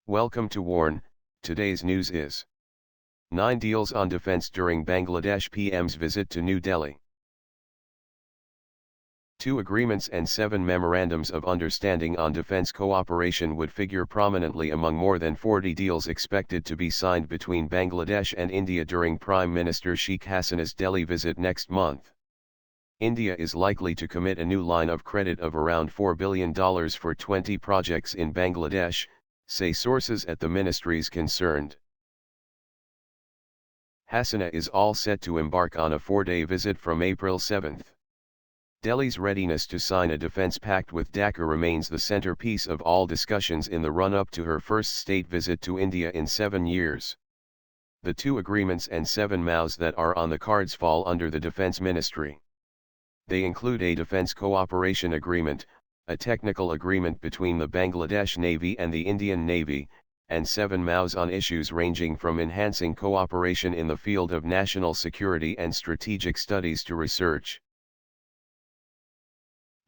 Welcome to Warn. Today's news is 9 deals on defense during Bangladesh PM's visit to New Delhi. 2 agreements and 7 memorandums of understanding on defense cooperation would figure prominently among more than 40 deals expected to be signed between Bangladesh and India during Prime Minister Sheikh Hasina's Delhi visit next month. India is likely to commit a new line of credit of around $4 billion for 20 projects in Bangladesh, say sources at the ministries concerned. Hasina is all set to embark on a 4-day visit from April 7. Delhi's readiness to sign a defense pact with Dhaka remains the centerpiece of all discussions in the run-up to her first state visit to India in 7 years. The 2 agreements and 7 MoUs that are on the cards fall under the Defense Ministry. They include a defense cooperation agreement, a technical agreement between the Bangladesh Navy and the Indian Navy, and 7 MoUs on issues ranging from enhancing cooperation in the field of national security and strategic studies to research.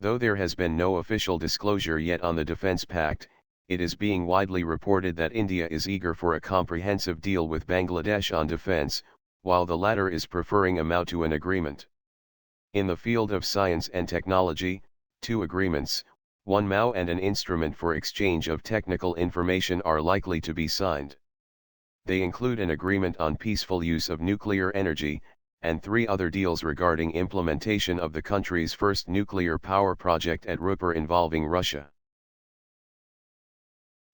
Though there has been no official disclosure yet on the Defense Pact, it is being widely reported that India is eager for a comprehensive deal with Bangladesh on defense, while the latter is preferring a MoU to an agreement. In the field of science and technology, 2 agreements, 1 MoU and an instrument for exchange of technical information are likely to be signed. They include an agreement on peaceful use of nuclear energy, and 3 other deals regarding implementation of the country's first nuclear power project at Rupur involving Russia.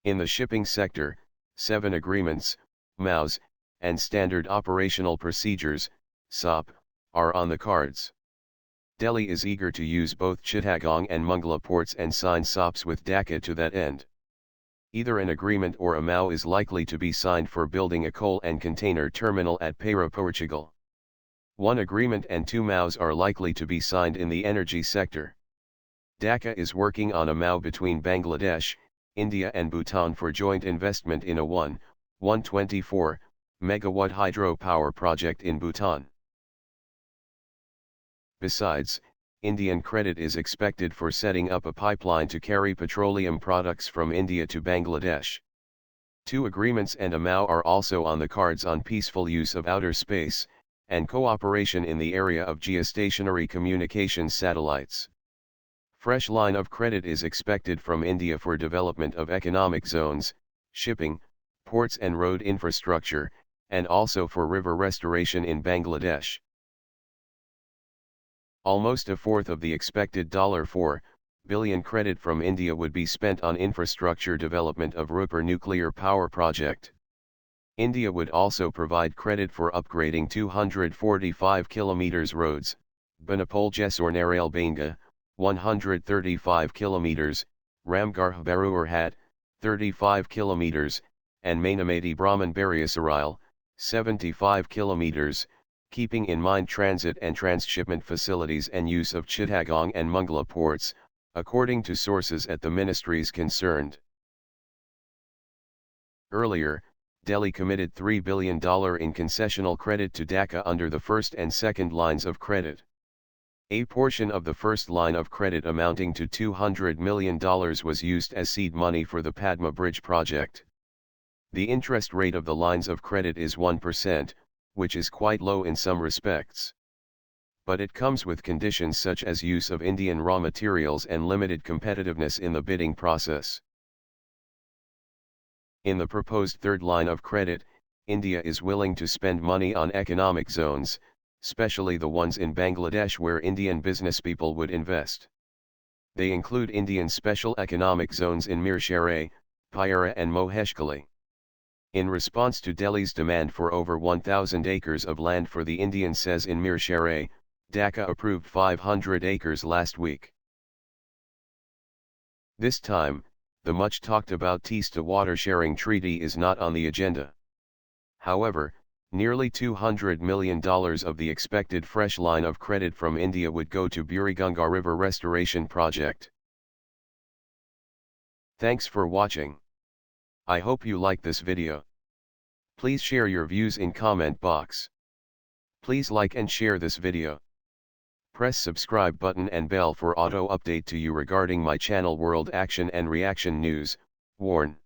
In the shipping sector, 7 agreements, MoUs, and Standard Operational Procedures, SOP, are on the cards. Delhi is eager to use both Chittagong and Mongla ports and sign SOPs with Dhaka to that end. Either an agreement or a MoU is likely to be signed for building a coal and container terminal at Peira, Portugal. 1 agreement and 2 MoUs are likely to be signed in the energy sector. Dhaka is working on a MoU between Bangladesh, India and Bhutan for joint investment in a 124 megawatt hydropower project in Bhutan. Besides, Indian credit is expected for setting up a pipeline to carry petroleum products from India to Bangladesh. 2 agreements and a MoU are also on the cards on peaceful use of outer space, and cooperation in the area of geostationary communications satellites. Fresh line of credit is expected from India for development of economic zones, shipping, ports and road infrastructure, and also for river restoration in Bangladesh. Almost a fourth of the expected $4 billion credit from India would be spent on infrastructure development of Rupur nuclear power project. India would also provide credit for upgrading 245 km roads, Banapole Jesur Narel Banga, 135 km, Ramgarh Barur Hat, 35 km, and Mainamati Brahman Bariasaril, 75 km, keeping in mind transit and transshipment facilities and use of Chittagong and Mongla ports, according to sources at the ministries concerned. Earlier, Delhi committed $3 billion in concessional credit to Dhaka under the first and second lines of credit. A portion of the first line of credit amounting to $200 million was used as seed money for the Padma Bridge project. The interest rate of the lines of credit is 1%, which is quite low in some respects. But it comes with conditions such as use of Indian raw materials and limited competitiveness in the bidding process. In the proposed third line of credit, India is willing to spend money on economic zones, especially the ones in Bangladesh where Indian businesspeople would invest. They include Indian special economic zones in Mirsharay, Pyara and Moheshkali. In response to Delhi's demand for over 1,000 acres of land for the Indian SEZ in Mirsharay, Dhaka approved 500 acres last week. This time, the much talked about Teesta water sharing treaty is not on the agenda. However, nearly $200 million of the expected fresh line of credit from India would go to Buriganga River Restoration Project. Thanks for watching. I hope you like this video. Please share your views in comment box. Please like and share this video. Press subscribe button and bell for auto update to you regarding my channel World Action and Reaction News. Warn.